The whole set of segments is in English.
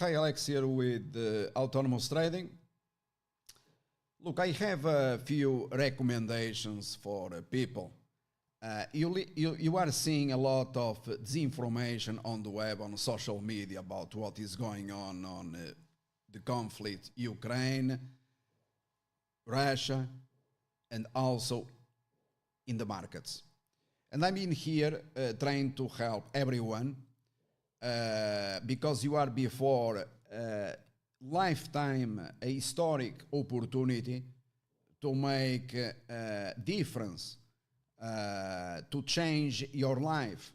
Hi, Alex here with Autonomous Trading. Look, I have a few recommendations for people. You are seeing a lot of disinformation on the web, on social media about what is going on the conflict Ukraine, Russia, and also in the markets. And I'm in here trying to help everyone because you are before lifetime, a historic opportunity to make a difference, to change your life.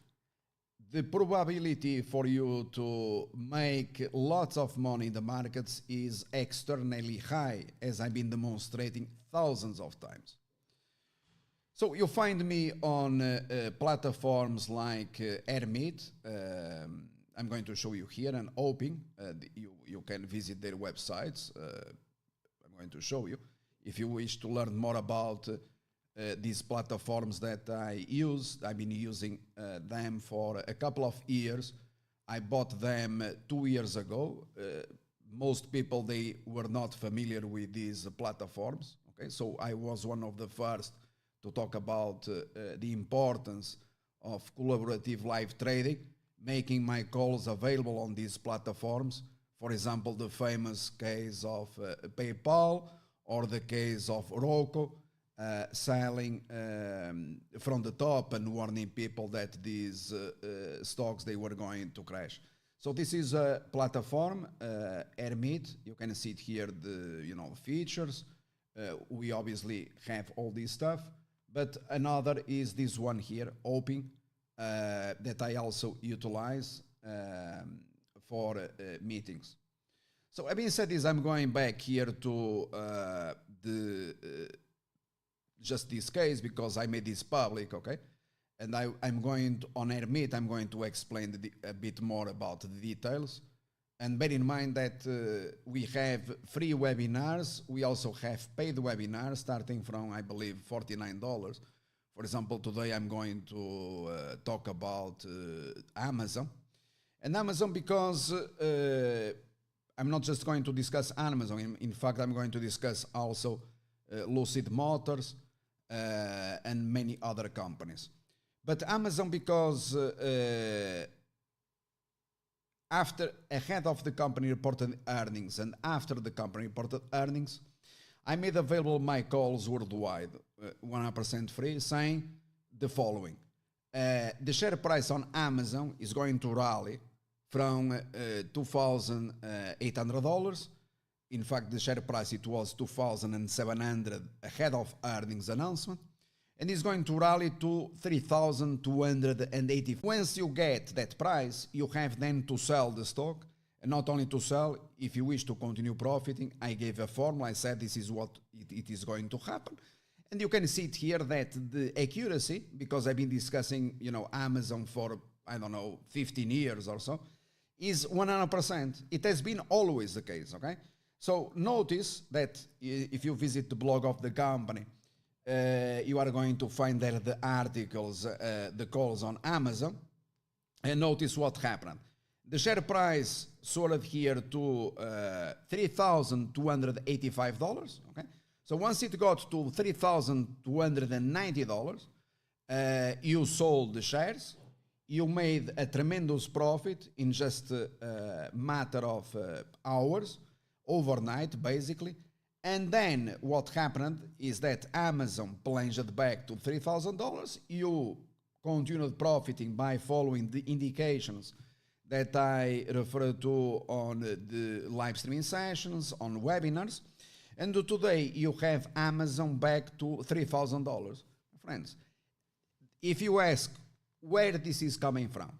The probability for you to make lots of money in the markets is extremely high, as I've been demonstrating thousands of times. So you find me on platforms like Hermit. I'm going to show you here and hoping you can visit their websites. I'm going to show you. If you wish to learn more about these platforms that I use, I've been using them for a couple of years. I bought them 2 years ago. Most people, they were not familiar with these platforms. Okay, so I was one of the first to talk about the importance of collaborative live trading, making my calls available on these platforms. For example, the famous case of PayPal or the case of Roku, selling from the top and warning people that these stocks, they were going to crash. So this is a platform, Hermit. You can see it here, the features. We obviously have all this stuff. But another is this one here, Open, that I also utilize for meetings. So having said this, I'm going back here to just this case because I made this public, okay? And I'm going to, on Hermit, I'm going to explain a bit more about the details. And bear in mind that we have free webinars. We also have paid webinars starting from, I believe, $49. For example, today I'm going to talk about Amazon. And Amazon because I'm not just going to discuss Amazon. In fact, I'm going to discuss also Lucid Motors and many other companies. But Amazon because ahead of the company reported earnings and after the company reported earnings, I made available my calls worldwide, 100% free, saying the following. The share price on Amazon is going to rally from $2,800. In fact, the share price, it was $2,700 ahead of earnings announcement. And it's going to rally to 3,280. Once you get that price, you have then to sell the stock. And not only to sell, if you wish to continue profiting, I gave a formula. I said this is what it is going to happen. And you can see it here that the accuracy, because I've been discussing, Amazon for, 15 years or so, is 100%. It has been always the case, okay? So notice that if you visit the blog of the company, you are going to find there the articles, the calls on Amazon, and notice what happened. The share price soared here to $3,285. Okay, so once it got to $3,290, you sold the shares. You made a tremendous profit in just a matter of hours, overnight, basically. And then what happened is that Amazon plunged back to $3,000. You continued profiting by following the indications that I referred to on the live streaming sessions, on webinars. And today you have Amazon back to $3,000. Friends, if you ask where this is coming from,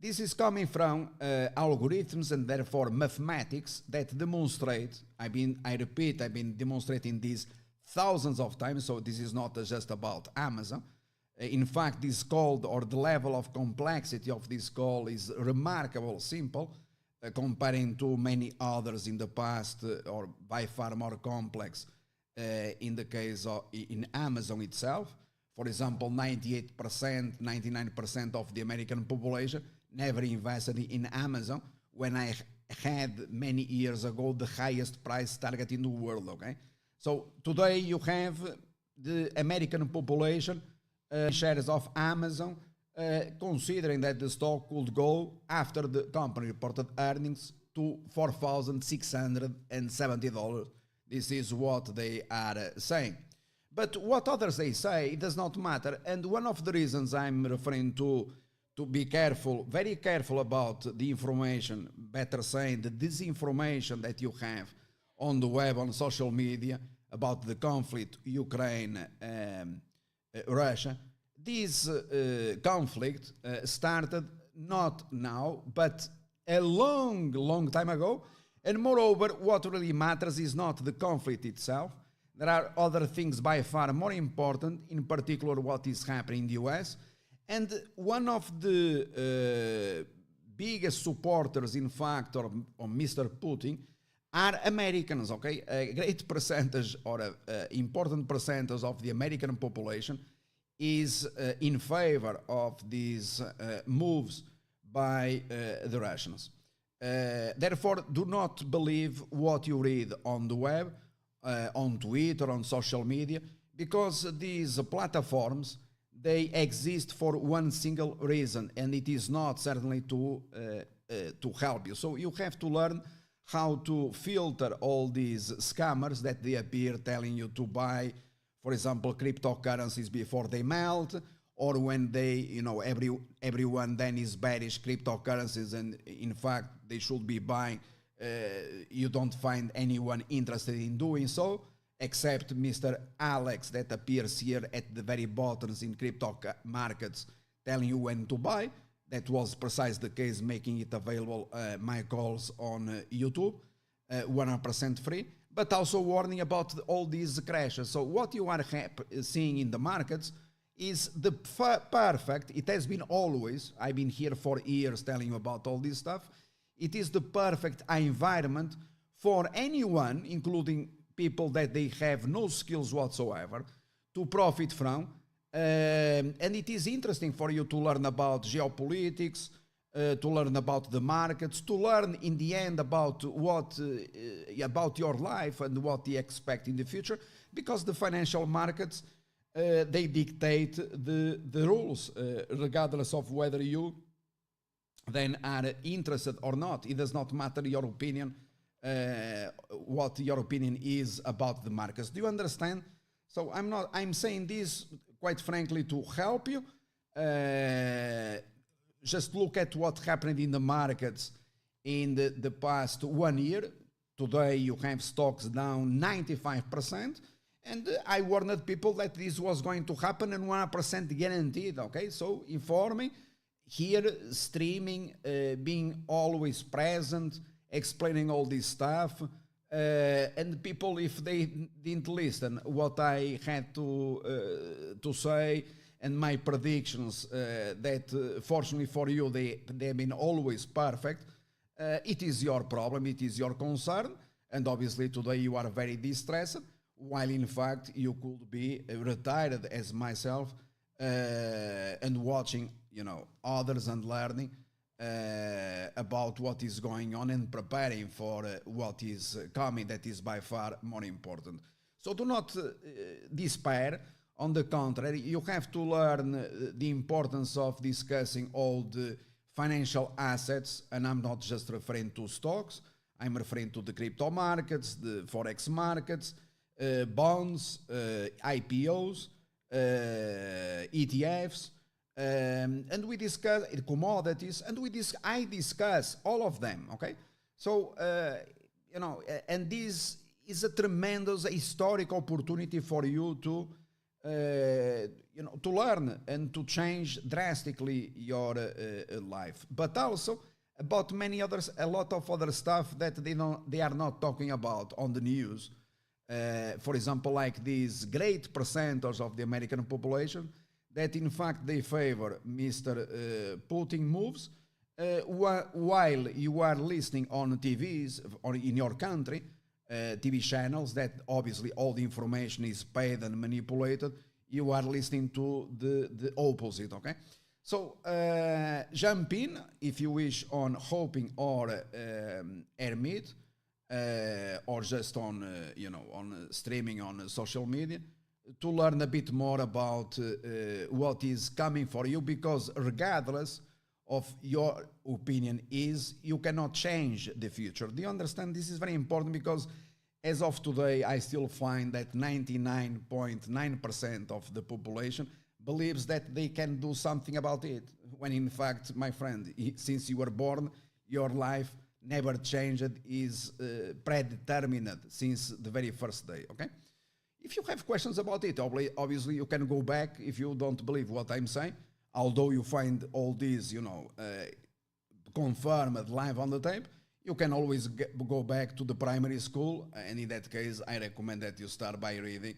this is coming from algorithms and therefore mathematics that demonstrate, I repeat, I've been demonstrating this thousands of times, so this is not just about Amazon. In fact, this call, or the level of complexity of this call, is remarkable simple, comparing to many others in the past, or by far more complex in the case of in Amazon itself. For example, 98%, 99% of the American population never invested in Amazon when I had many years ago the highest price target in the world, okay? So today you have the American population shares of Amazon, considering that the stock could go after the company reported earnings to $4,670. This is what they are saying. But what others they say, it does not matter. And one of the reasons I'm referring to be careful, very careful about the information, better saying the disinformation that you have on the web, on social media, about the conflict, Ukraine, Russia. This conflict started not now, but a long, long time ago. And moreover, what really matters is not the conflict itself. There are other things by far more important, in particular what is happening in the US. And one of the biggest supporters, in fact, of Mr. Putin are Americans, okay? A great percentage or an important percentage of the American population is in favor of these moves by the Russians. Therefore, do not believe what you read on the web, on Twitter, on social media, because these platforms, they exist for one single reason, and it is not certainly to help you. So you have to learn how to filter all these scammers that they appear telling you to buy, for example, cryptocurrencies before they melt, or when they, everyone then is bearish cryptocurrencies, and in fact they should be buying. You don't find anyone interested in doing so, except Mr. Alex that appears here at the very bottoms in crypto markets telling you when to buy. That was precisely the case, making it available, my calls on YouTube, 100% free, but also warning about all these crashes. So what you are seeing in the markets is the perfect, it has been always, I've been here for years telling you about all this stuff, it is the perfect environment for anyone, including people that they have no skills whatsoever, to profit from. And it is interesting for you to learn about geopolitics, to learn about the markets, to learn in the end about about your life and what you expect in the future, because the financial markets, they dictate the rules, regardless of whether you then are interested or not. It does not matter your opinion, what your opinion is about the markets. Do you understand? So I'm saying this quite frankly to help you. Just look at what happened in the markets in the past 1 year. Today you have stocks down 95%. And I warned people that this was going to happen and 100% guaranteed, okay? So informing, here streaming, being always present, explaining all this stuff. And people, if they didn't listen what I had to say and my predictions, that fortunately for you, they have been always perfect, it is your problem, it is your concern. And obviously today you are very distressed, while in fact you could be retired as myself, and watching, others and learning about what is going on and preparing for what is coming, that is by far more important. So do not despair. On the contrary, you have to learn the importance of discussing all the financial assets, and I'm not just referring to stocks, I'm referring to the crypto markets, the forex markets, bonds, IPOs, ETFs, and we discuss commodities, and I discuss all of them, okay? So, and this is a tremendous historic opportunity for you to learn and to change drastically your life, but also about many others, a lot of other stuff that they are not talking about on the news. For example, like this great percentage of the American population that in fact they favor Mr. Putin moves, while you are listening on TVs or in your country, TV channels that obviously all the information is paid and manipulated, you are listening to the opposite, okay? So jump in if you wish on hoping or hermit, or just on on streaming on social media to learn a bit more about what is coming for you, because regardless of your opinion is, you cannot change the future. Do you understand? This is very important, because as of today I still find that 99.9% of the population believes that they can do something about it, when in fact, my friend, since you were born, your life never changed, is predetermined since the very first day. Okay, if you have questions about it, obviously you can go back if you don't believe what I'm saying, although you find all these confirmed live on the tape. You can always go back to the primary school, and in that case I recommend that you start by reading